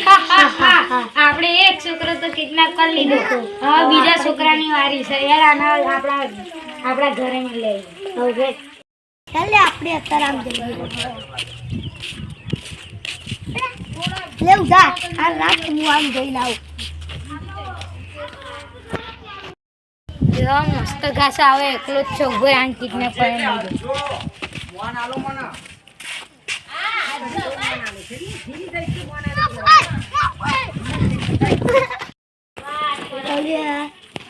આપણે એક છોકરો તો કિડનેપ કરી લીધો, હવે બીજા છોકરાની વારી છે યાર. આના આપણા ઘરે માં લઈ હવે ચાલે આપણે અત્યારે આમ જઈએ. લેવ જા આ રાત હું આમ જઈ લાવ. જો મસ્ત ઘાસ આવે એકલો જ છો ઉભો આન કિડનેપ કરી લીધો.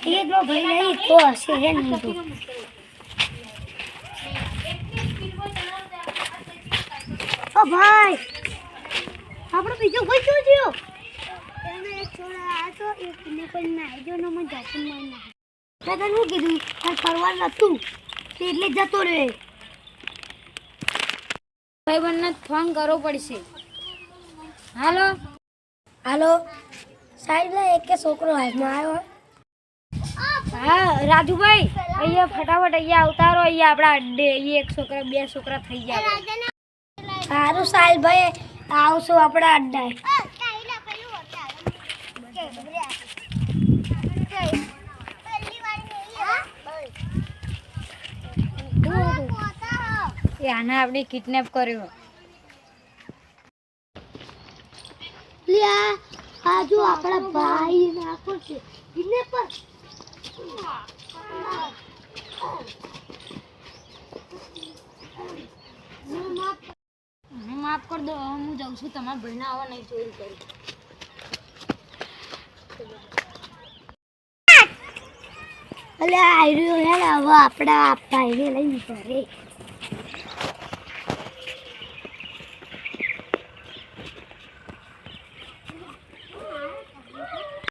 ये जो भाई नहीं तो हंसे है नहीं तो ओ भाई આપણો બીજો ભાઈ શું થયો? એને એક છોરા આ તો એક ને કોઈ ના જો નો મને જાતું મન ના. મેં તને શું કીધું આ ફરવા નતું એટલે જતો રે. ભાઈબંધને ફોન કરવો પડશે. હાલો હાલો સાહેબ એક કે છોકરો હાથમાં આવ્યો. હા રાજુભાઈ અહીંયા ફટાફટ અહીંયા અવતારો. અહીંયા આપણા અડ્ડે અહીંયા એક છોકરા બે છોકરા થઈ ગયા. સારું સાહેબ ભાઈ આવશું આપણા અડ્ડાએ. આને આપણે કિડનેપ કર્યો. લ્યા આ જો આપણા ભાઈ નાખો છે કિડનેપર. માફ કરી દો, હું જાઉં છું. તમારા ભાઈને આવા નહીં ચોરી કરી. અલ્યા આયરો હે હવે આપણા ભાઈને લઈને ઘરે